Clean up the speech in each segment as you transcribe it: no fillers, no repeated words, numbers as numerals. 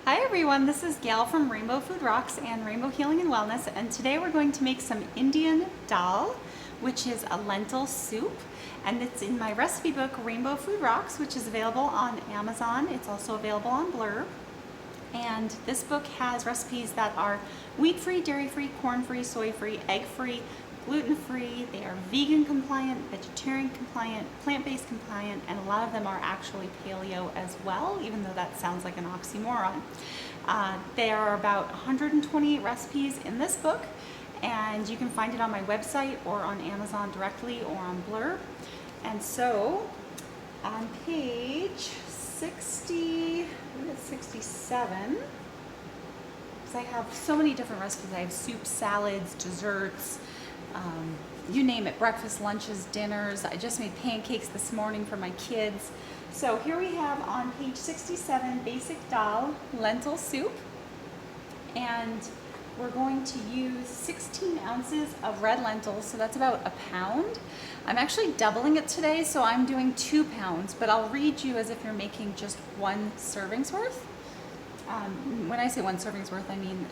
Hi everyone, this is Gail from Rainbow Food Rocks and Rainbow Healing and Wellness, and today we're going to make some Indian dal, which is a lentil soup, and it's in my recipe book Rainbow Food Rocks, which is available on Amazon. It's also available on Blurb, and this book has recipes that are wheat-free, dairy-free, corn-free, soy-free, egg-free, gluten-free. They are vegan compliant, vegetarian compliant, plant-based compliant, and a lot of them are actually paleo as well, even though that sounds like an oxymoron. There are about 128 recipes in this book, and you can find it on my website or on Amazon directly or on Blurb. And so on page 67, because I have so many different recipes. I have soups, salads, desserts, you name it, breakfast, lunches, dinners. I just made pancakes this morning for my kids. So here we have on page 67, basic dal lentil soup. And we're going to use 16 ounces of red lentils, so that's about a pound. I'm actually doubling it today, so I'm doing 2 pounds, but I'll read you as if you're making just 1 serving's worth. When I say 1 serving's worth, I mean,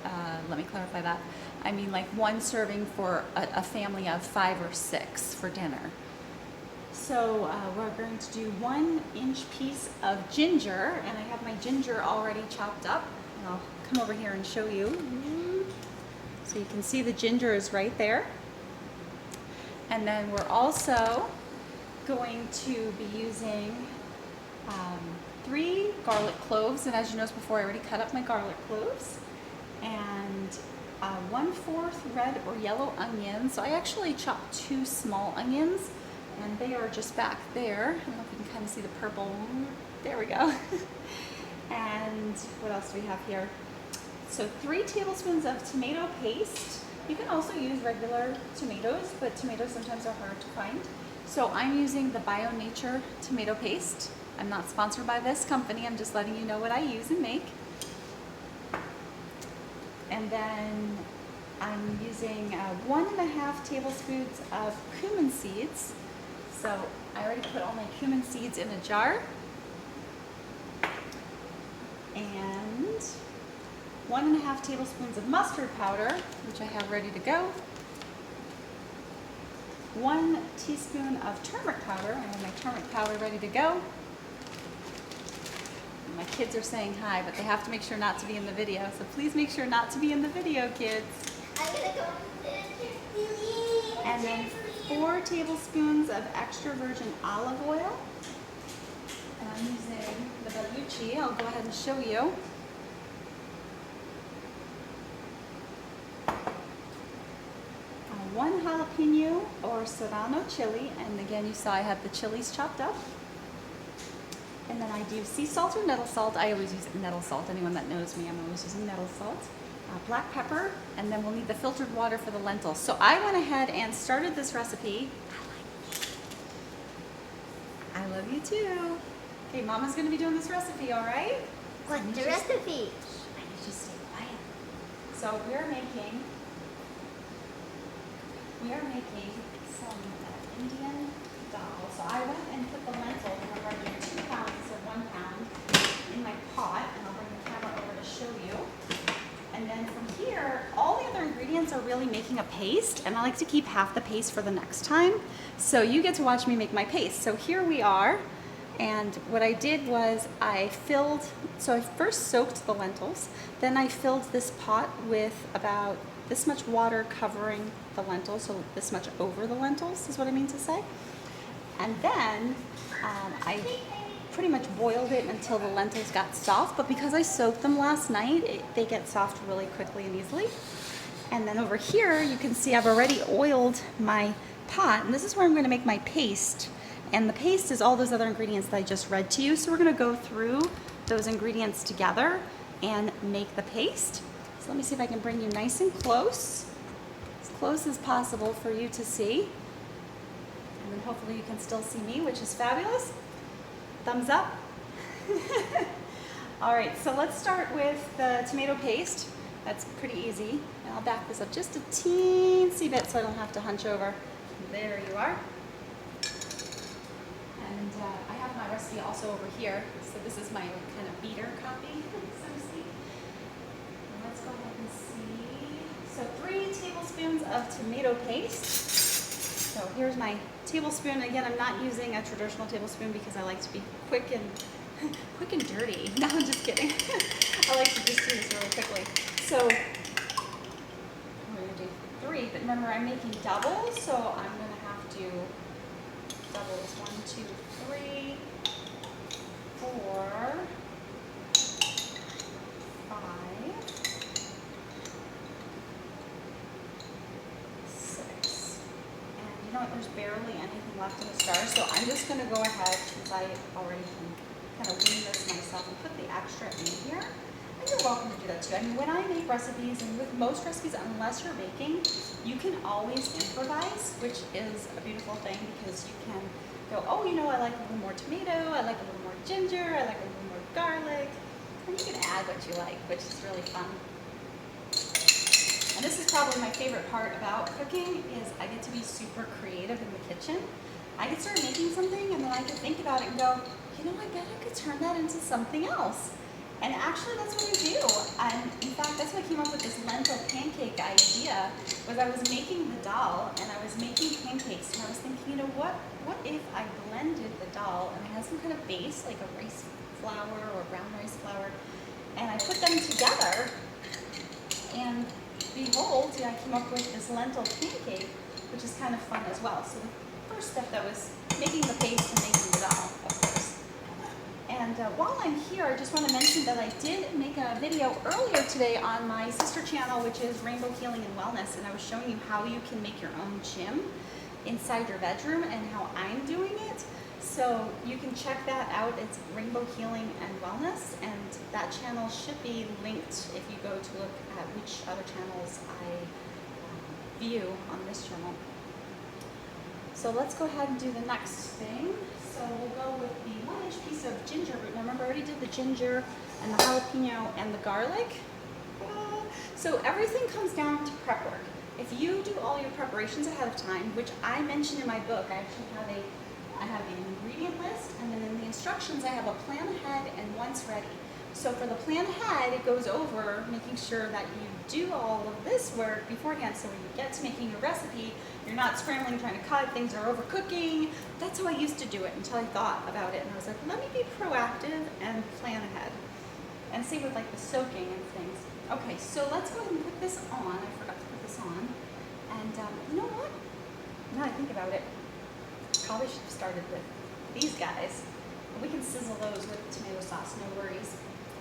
let me clarify that. I mean like 1 serving for a family of 5 or 6 for dinner. So we're going to do 1-inch piece of ginger, and I have my ginger already chopped up. And I'll come over here and show you. So you can see the ginger is right there. And then we're also going to be using 3 garlic cloves, and as you noticed before, I already cut up my garlic cloves, and 1/4 red or yellow onions. So I actually chopped 2 small onions, and they are just back there. I don't know if you can kind of see the purple. There we go. And what else do we have here? So 3 tablespoons of tomato paste. You can also use regular tomatoes, but tomatoes sometimes are hard to find. So I'm using the Bio Nature tomato paste. I'm not sponsored by this company, I'm just letting you know what I use and make. And then I'm using 1.5 tablespoons of cumin seeds. So I already put all my cumin seeds in a jar. And 1.5 tablespoons of mustard powder, which I have ready to go. 1 teaspoon of turmeric powder. I have my turmeric powder ready to go. My kids are saying hi, but they have to make sure not to be in the video. So please make sure not to be in the video, kids. I'm gonna go and then 4 tablespoons of extra virgin olive oil. And I'm using the Yucky. I'll go ahead and show you. One jalapeno or serrano chili, and again you saw I had the chilies chopped up. And then I do sea salt or nettle salt. I always use nettle salt. Anyone that knows me, I'm always using nettle salt. Black pepper, and then we'll need the filtered water for the lentils. So I went ahead and started this recipe. I love you too. Okay, Mama's gonna be doing this recipe, all right? What's the recipe? I need you to stay quiet. So we're making some Indian dal. So I went and put the lentils, remember I did 2 pounds instead of 1 pound, in my pot, and I'll bring the camera over to show you. And then from here, all the other ingredients are really making a paste, and I like to keep half the paste for the next time. So you get to watch me make my paste. So here we are, and what I did was I first soaked the lentils, then I filled this pot with about this much water covering the lentils, so this much over the lentils is what I mean to say. And then I pretty much boiled it until the lentils got soft, but because I soaked them last night, they get soft really quickly and easily. And then over here, you can see I've already oiled my pot, and this is where I'm going to make my paste. And the paste is all those other ingredients that I just read to you, so we're going to go through those ingredients together and make the paste. So let me see if I can bring you nice and close as possible for you to see. And then hopefully you can still see me, which is fabulous. Thumbs up. All right, so let's start with the tomato paste. That's pretty easy. And I'll back this up just a teensy bit so I don't have to hunch over. There you are. And I have my recipe also over here. So this is my kind of beater copy, so to speak. tablespoons of tomato paste. So here's my tablespoon. Again, I'm not using a traditional tablespoon because I like to be quick and dirty. No, I'm just kidding. I like to just do this really quickly. So we're gonna do 3, but remember I'm making doubles, so I'm gonna have to double this 1, 2, 3, 4, 5, 6. And you know what? There's barely anything left in the jar, so I'm just gonna go ahead since I already can kind of wean this myself and put the extra in here. And you're welcome to do that too. I mean, when I make recipes, and with most recipes, unless you're baking, you can always improvise, which is a beautiful thing because you can go, oh, you know, I like a little more tomato, I like a little more ginger, I like a little more garlic, and you can add what you like, which is really fun. And this is probably my favorite part about cooking is I get to be super creative in the kitchen. I can start making something and then I can think about it and go, you know, I bet I could turn that into something else. And actually that's what I do. And in fact, that's what I came up with this lentil pancake idea, was I was making the dal and I was making pancakes and I was thinking, you know, what if I blended the dal and I had some kind of base, like a rice flour or brown rice flour, and I put them together and behold, I came up with this lentil pancake, which is kind of fun as well. So the first step that was making the paste and making the dal, of course. And while I'm here, I just want to mention that I did make a video earlier today on my sister channel, which is Rainbow Healing and Wellness, and I was showing you how you can make your own gym inside your bedroom and how I'm doing it. So you can check that out. It's Rainbow Healing and Wellness, and that channel should be linked if you go to look at which other channels I view on this channel. So let's go ahead and do the next thing. So we'll go with the 1-inch piece of ginger root. Now remember, I already did the ginger and the jalapeno and the garlic. So everything comes down to prep work. If you do all your preparations ahead of time, which I mentioned in my book, I actually have an ingredient list, and then in the instructions I have a plan ahead and once ready. So for the plan ahead, it goes over making sure that you do all of this work beforehand, so when you get to making a recipe, you're not scrambling trying to cut, things are overcooking. That's how I used to do it until I thought about it, and I was like, let me be proactive and plan ahead. And same with like the soaking and things. Okay, so let's go ahead and put this on. I forgot to put this on. And you know what? Now I think about it, probably should have started with these guys. We can sizzle those with tomato sauce, no worries.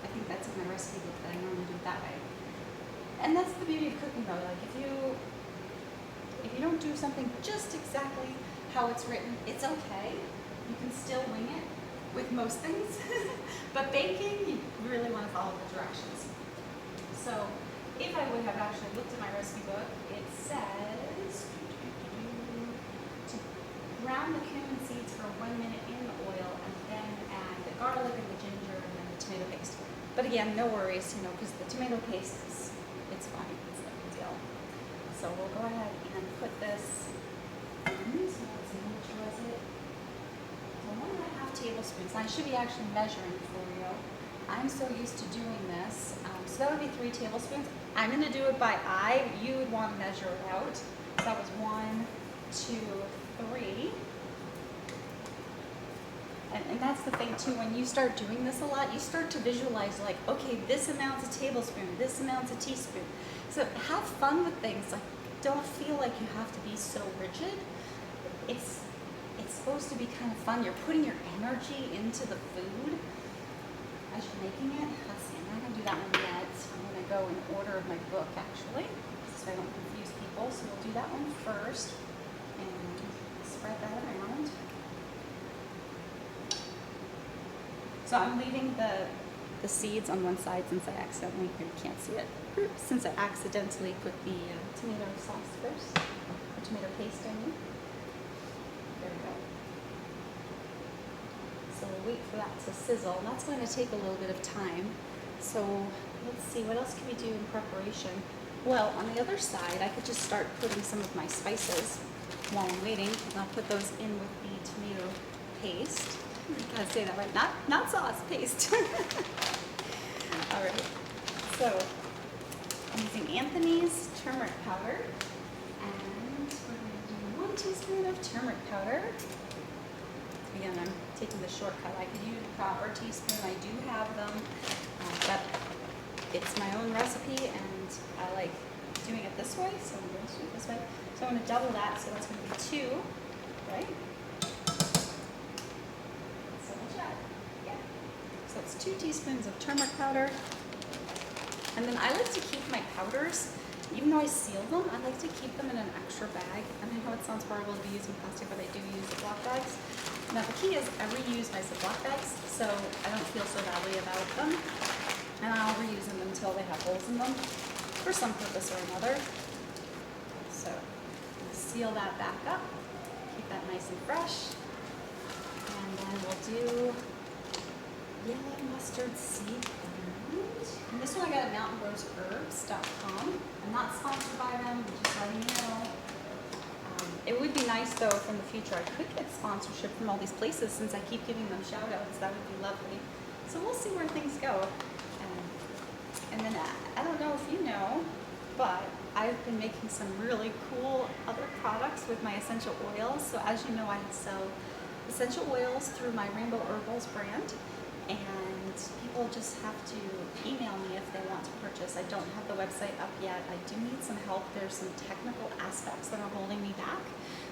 I think that's in my recipe book that I normally do it that way. And that's the beauty of cooking though. Like if you don't do something just exactly how it's written, it's okay. You can still wing it with most things. But baking, you really want to follow the directions. So if I would have actually looked at my recipe book, it says to brown the cumin seeds for 1 minute in the oil and then add the garlic and the ginger and then the tomato paste. But again, no worries, you know, because the tomato paste it's fine, it's no big deal. So we'll go ahead and put this in. So let's see, which was it? So 1.5 tablespoons. I should be actually measuring for you. I'm so used to doing this. So that would be 3 tablespoons. I'm going to do it by eye. You would want to measure it out. So that was 1, 2, 3. And that's the thing too, when you start doing this a lot, you start to visualize like, okay, this amount's a tablespoon, this amount's a teaspoon. So have fun with things. Like, don't feel like you have to be so rigid. It's supposed to be kind of fun. You're putting your energy into the food as you're making it. Let's see, I'm not gonna do that one yet. I'm gonna go in order of my book actually, so I don't confuse people. So we'll do that one first and spread that around. So I'm leaving the seeds on one side since I accidentally, you can't see it, since I accidentally put the tomato sauce first, or tomato paste I mean. There we go. So we'll wait for that to sizzle, and that's going to take a little bit of time. So let's see, what else can we do in preparation? Well, on the other side, I could just start putting some of my spices while I'm waiting, and I'll put those in with the tomato paste. I gotta say that right, not sauce, paste. All right, so I'm using Anthony's turmeric powder. And we're going to do 1 teaspoon of turmeric powder. Again, I'm taking the shortcut. I could use a proper teaspoon. I do have them, but it's my own recipe and I like doing it this way, so I'm going to do it this way. So I'm going to double that, so that's going to be 2, right? So much add. Yeah. So it's 2 teaspoons of turmeric powder. And then I like to keep my powders, even though I seal them, I like to keep them in an extra bag. And I know it sounds horrible to be using plastic, but I do use Ziploc bags. Now the key is I reuse my Ziploc bags, so I don't feel so badly about them. And I'll reuse them until they have holes in them for some purpose or another. So seal that back up, keep that nice and fresh. And then we'll do yellow mustard seed blend. And this one I got at mountainroseherbs.com. I'm not sponsored by them, I'm just letting you know. It would be nice though from the future, I could get sponsorship from all these places since I keep giving them shout outs. That would be lovely. So we'll see where things go. And then I don't know if you know, but I've been making some really cool other products with my essential oils. So as you know, I sell essential oils through my Rainbow Herbals brand. And people just have to email me if they want to purchase. I don't have the website up yet. I do need some help. There's some technical aspects that are holding me back.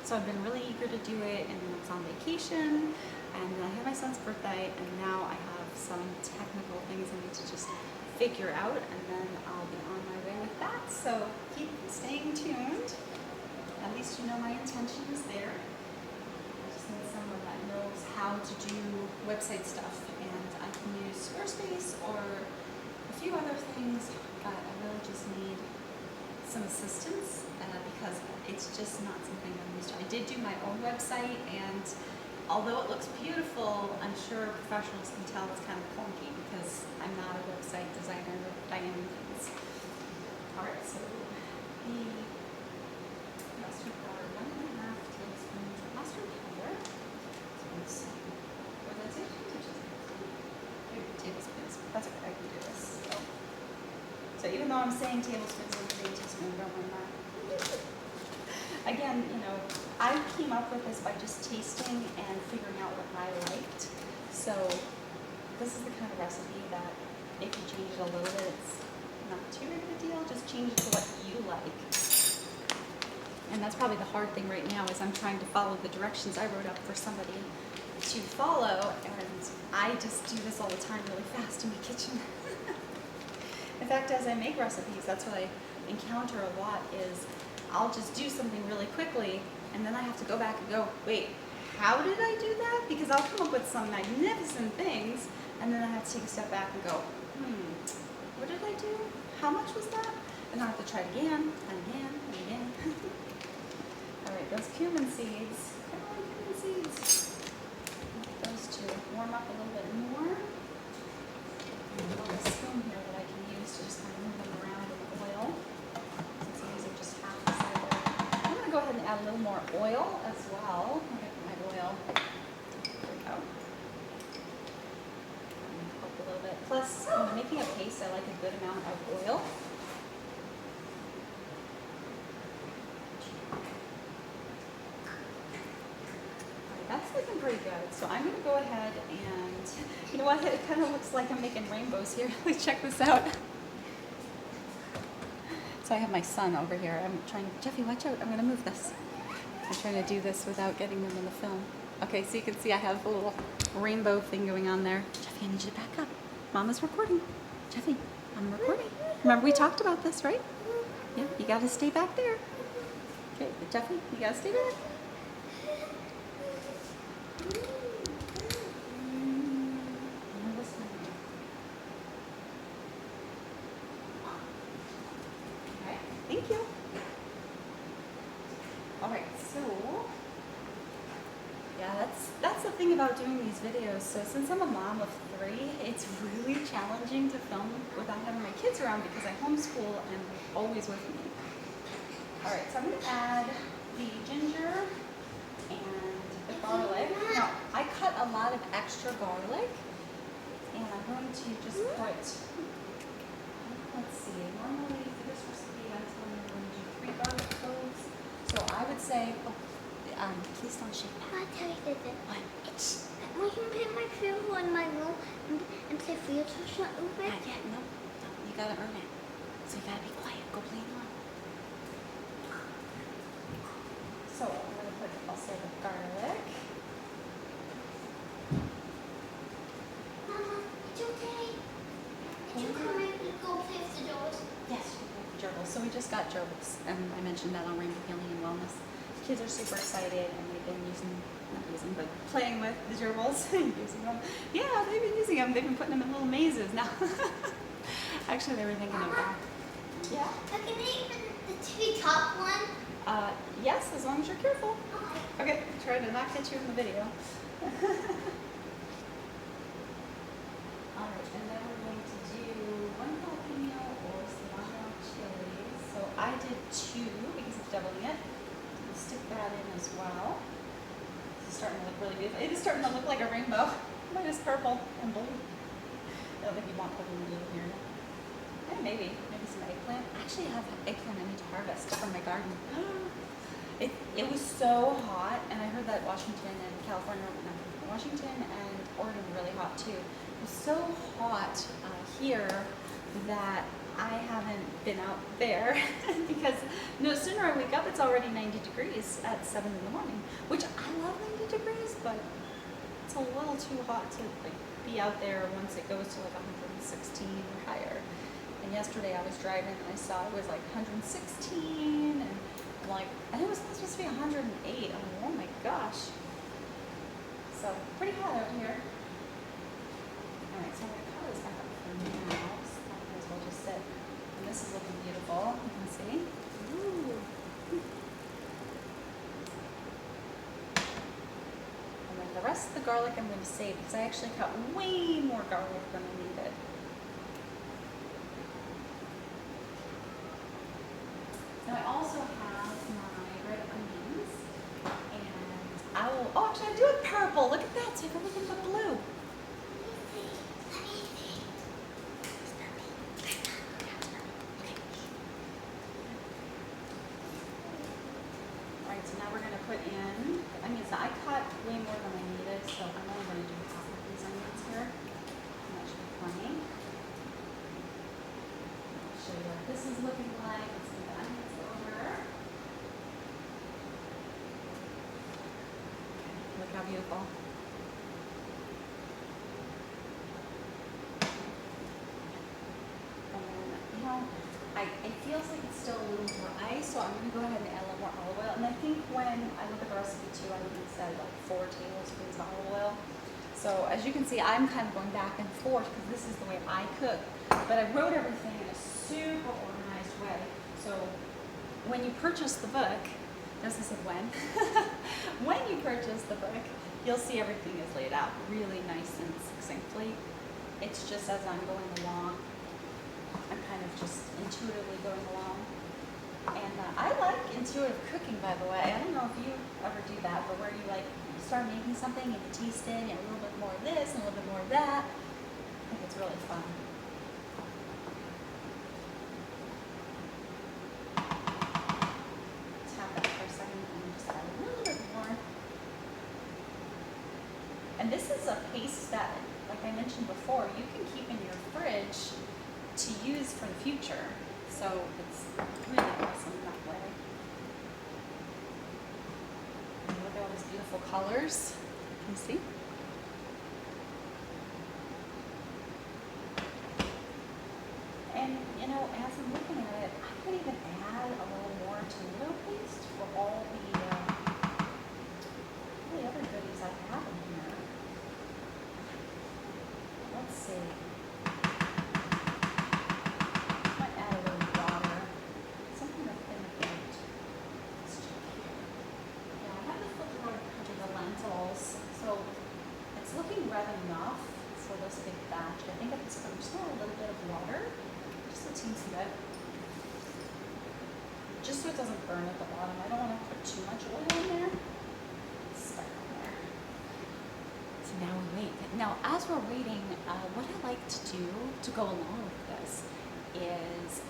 So I've been really eager to do it, and then I was on vacation, and then I had my son's birthday, and now I have some technical things I need to just figure out, and then I'll be on my way with that. So keep staying tuned. At least you know my intentions there. I just need someone that knows how to do website stuff, and I can use Squarespace or a few other things, but I really just need some assistance because it's just not something I'm used to. I did do my own website, and although it looks beautiful, I'm sure professionals can tell it's kind of clunky because I'm not a website designer by any means. All right, so the mustard powder, 1.5 tablespoons of mustard powder. So let's see. What did I say? Tablespoons. That's okay, I can do this. So even though I'm saying tablespoons, I'm saying teaspoons, don't mind that. Again, you know, I came up with this by just tasting and figuring out what I liked. So this is the kind of recipe that if you change it a little bit, it's not too big of a deal. Just change it to what you like. And that's probably the hard thing right now is I'm trying to follow the directions I wrote up for somebody to follow, and I just do this all the time really fast in my kitchen. In fact, as I make recipes, that's what I encounter a lot is I'll just do something really quickly, and then I have to go back and go, wait, how did I do that? Because I'll come up with some magnificent things, and then I have to take a step back and go, what did I do? How much was that? And I have to try it again, and again, and again. All right, those cumin seeds, come on, cumin seeds. Those to warm up a little bit more. And a little spoon here that I can use to just kind of move them around in the oil. Since these are just half the size there. I'm going to go ahead and add a little more oil as well. I'm going to get my oil. There we go. Help a little bit. Plus, when I'm making a paste, I like a good amount of oil. That's looking pretty good. So I'm going to go ahead and, you know what, it kind of looks like I'm making rainbows here. Let's check this out. So I have my son over here. I'm trying, Jeffy, watch out. I'm going to move this. I'm trying to do this without getting them in the film. Okay, so you can see I have a little rainbow thing going on there. Jeffy, I need you to back up. Mama's recording. Jeffy, I'm recording. Remember we talked about this, right? Yeah, you got to stay back there. Okay, Jeffy, you got to stay back. Thank you. All right, so yeah, that's the thing about doing these videos. So since I'm a mom of 3, it's really challenging to film without having my kids around because I homeschool and they're always with me. All right, so I'm going to add the ginger and the garlic. Now, I cut a lot of extra garlic, and I'm going to just put, let's see, normally for this recipe Please don't shake that. I tell you something. What? It's when you put my finger in my room and say feel touch not open. Not yet. No. You gotta earn it. So you gotta be quiet. Go play in the room. So I'm gonna put also the garlic. Mama, it's okay. Did you come in and go play with the dogs? Yes, gerbils. So we just got gerbils, and I mentioned that on Rainbow Healing and Wellness. Kids are super excited, and they've been but playing with the gerbils, using them. Yeah, they've been using them. They've been putting them in little mazes now. Actually, they were thinking of that. Yeah. Can I even the two top one? Yes, as long as you're careful. Okay. Okay, try to not get you in the video. Alright, and then we're going to do one jalapeno or cilantro chilies. So I did 2 because of doubling it. We'll stick that in as well. It's starting to look really beautiful. It is starting to look like a rainbow. Mine is purple and blue. I don't think you want purple and blue here. Maybe some eggplant. I actually have eggplant I need to harvest from my garden. It was so hot, and I heard that Washington and Washington and Oregon were really hot too. It was so hot here that I haven't been out there because no sooner I wake up, it's already 90 degrees at 7 in the morning, which I love 90 degrees, but it's a little too hot to like be out there once it goes to like 116 or higher. And yesterday I was driving and I saw it was like 116 and I'm like, I think it was supposed to be 108. I'm like, oh my gosh. So pretty hot out here. Alright, so I'm going to cover this back up for now. So I might as well just sit. And this is looking beautiful. You can see. Ooh. And then the rest of the garlic I'm going to save because I actually cut way more garlic than I needed. Now I also have my red onions, and I will, oh actually I do it purple, look at that, so I have everything but blue. Alright, so now we're going to put in the onions. Now I cut way more than I needed, so I'm only going to do half of these onions here. And that should be plenty. I'll show you what this is looking like. Let's move the onions over. Look how beautiful. And then, you know, it feels like it's still a little dry, so I'm going to go ahead and add a little more olive oil. And I think when I look at the recipe too, I think it said like 4 tablespoons of olive oil. So as you can see, I'm kind of going back and forth because this is the way I cook. But I wrote everything in a super organized way. So when you purchase the book, this is when, when you purchase the book, you'll see everything is laid out really nice and succinctly. It's just as I'm going along, I'm kind of just intuitively going along. And I like intuitive cooking, by the way. I don't know if you ever do that, but where you like start making something and you taste it and a little bit more of this and a little bit more of that. I think it's really fun. Tap that for a second and just add a little bit more. And this is a paste that, like I mentioned before, you can keep in your fridge to use for the future. So it's really awesome that way. And look at all these beautiful colors. Can you see? And you know, as I'm looking at it, I could even add a little more tomato paste for all the other goodies I have in here. Let's see. Might add a little water. Something to thin it out. Let's check here. Yeah, I have the filter water to cover the lentils. So it's looking red enough for this big batch. I think I'm just going to add a little bit of water. Just a teensy bit. Just so it doesn't burn at the bottom. I don't want to put too much oil in there. Start on there. So now we wait. Now, as we're waiting, what I like to do to go along with this is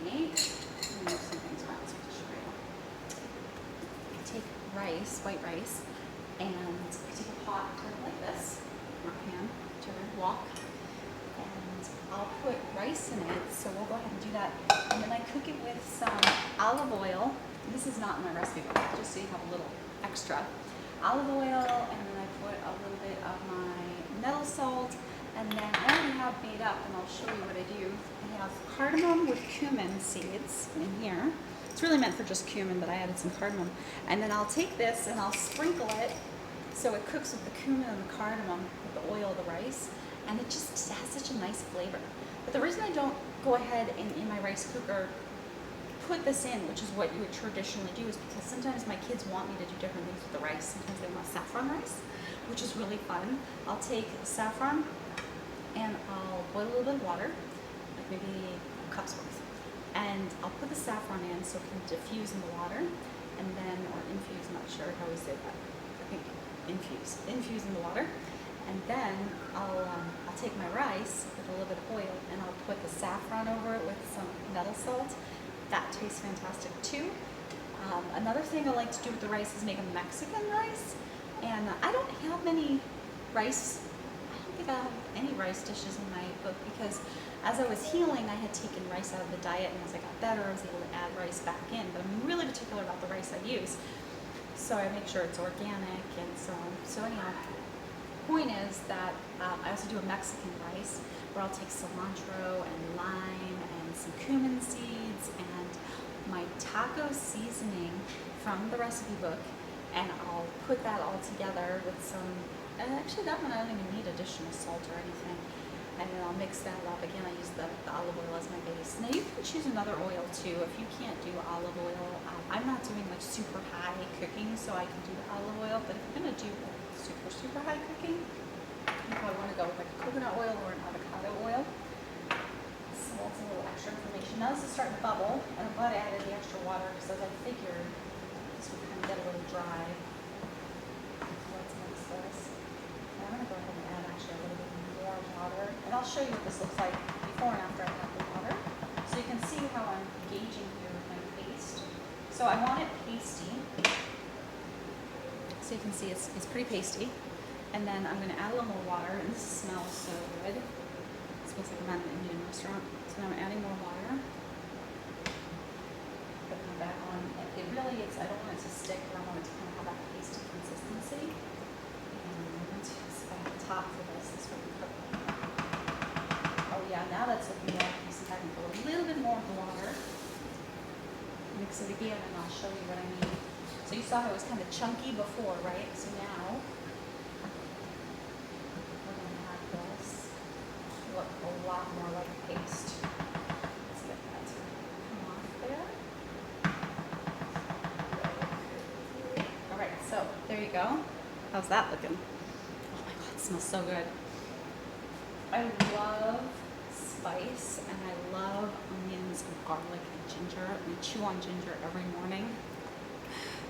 make, let me move some things around so I can show you. take rice, white rice, and I take a pot kind of like this, or pan, whichever, wok, and I'll put rice in it, so we'll go ahead and do that. And then I cook it with some olive oil. This is not in my recipe book, just so you have a little extra. Olive oil, and then I put a little bit of my nettle salt, and then I already have made up, and I'll show you what I do. I have cardamom with cumin seeds in here. It's really meant for just cumin, but I added some cardamom. And then I'll take this and I'll sprinkle it so it cooks with the cumin and the cardamom with the oil of the rice, and it just has such a nice flavor. But the reason I don't go ahead and in my rice cooker put this in, which is what you would traditionally do, is because sometimes my kids want me to do different things with the rice. Sometimes they want saffron rice, which is really fun. I'll take saffron and I'll boil a little bit of water, like maybe a cup's worth. And I'll put the saffron in so it can diffuse in the water, and then, or infuse, I'm not sure how we say that. I think infuse in the water. And then I'll take my rice with a little bit of oil, and I'll put the saffron over it with some nettle salt. That tastes fantastic too. Another thing I like to do with the rice is make a Mexican rice. And I don't have many rice, I don't think I have any rice dishes in my book, because as I was healing, I had taken rice out of the diet, and as I got better, I was able to add rice back in. But I'm really particular about the rice I use. So I make sure it's organic and so on. So anyhow, point is that I also do a Mexican rice where I'll take cilantro and lime and some cumin seeds and my taco seasoning from the recipe book, and I'll put that all together with some, and actually that one I don't even need additional salt or anything, and then I'll mix that up. Again, I use the olive oil as my base. Now you can choose another oil too if you can't do olive oil. I'm not doing like super high cooking, so I can do the olive oil, but if you're going to do like super high cooking, you probably want to go with like a coconut oil or an avocado oil. So that's a little extra information. Now this is starting to bubble, and I'm glad I added the extra water because as I figured this would kind of get a little dry. So let's mix this. And I'm going to go ahead and add actually a little bit more water, and I'll show you what this looks like before and after I add the water, so you can see how I'm gauging here with my paste. So I want it pasty, so you can see it's pretty pasty. And then I'm going to add a little more water, and this smells so good. It smells like I'm at an Indian restaurant. So now I'm adding more water. Putting it back on. It really is, I don't want it to stick, but I want it to kind of have that pasty consistency. And spot the top for this. This will be cooked. Oh yeah, now that's looking more pasty. I can go a little bit more of the water. Mix it again, and I'll show you what I mean. So you saw how it was kind of chunky before, right? So now look a lot more like a paste. Let's get that to come off there. All right, so there you go. How's that looking? Oh my God, it smells so good. I love spice, and I love onions and garlic and ginger. We chew on ginger every morning.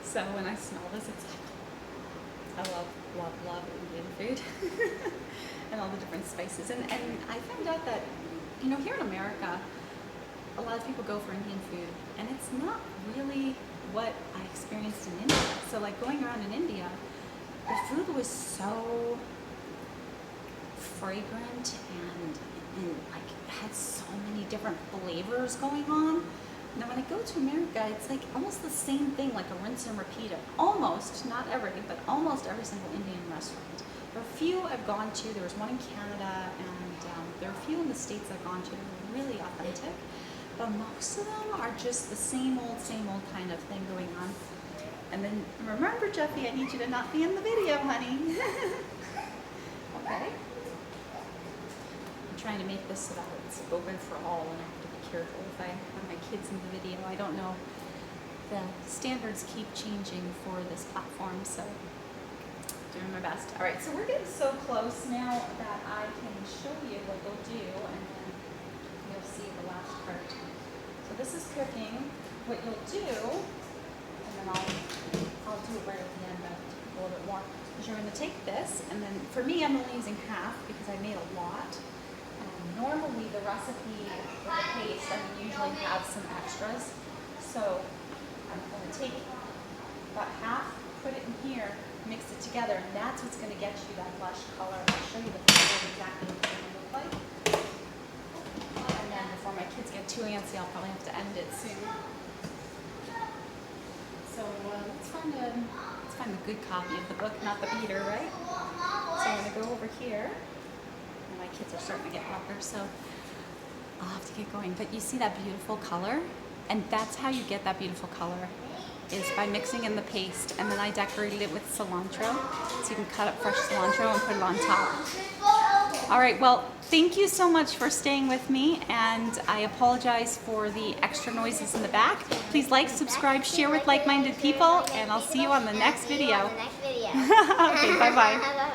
So when I smell this, it's like, I love Indian food. And all the different spices. And I found out that, you know, here in America, a lot of people go for Indian food, and it's not really what I experienced in India. So like going around in India, the food was so fragrant and like had so many different flavors going on. Now when I go to America, it's like almost the same thing, like a rinse and repeat of almost, not every, but almost every single Indian restaurant. There are a few I've gone to. There was one in Canada, and there are a few in the States I've gone to that are really authentic. But most of them are just the same old kind of thing going on. And then remember, Jeffy, I need you to not be in the video, honey. Okay? I'm trying to make this so that it's open for all, and I have to be careful if I have my kids in the video. I don't know. The standards keep changing for this platform, so doing my best. All right, so we're getting so close now that I can show you what we'll do, and then you'll see the last part. So this is cooking. What you'll do, and then I'll do it right at the end, but a little bit more. Is you're going to take this, and then for me, I'm only using half because I made a lot. Normally, the recipe with the paste, I usually have some extras. So I'm going to take about half, put it in here, mix it together, and that's what's going to get you that blush color. I'll show you the color exactly what it's going to look like. And then before my kids get too antsy, I'll probably have to end it soon. So let's find a good copy of the book, not the beater, right? So I'm going to go over here. And my kids are starting to get hungry, so I'll have to get going. But you see that beautiful color? And that's how you get that beautiful color, is by mixing in the paste. And then I decorated it with cilantro, so you can cut up fresh cilantro and put it on top. All right, well, thank you so much for staying with me, and I apologize for the extra noises in the back. Please like, subscribe, share with like-minded people, and I'll see you on the next video. See you on the next video. Okay, bye-bye.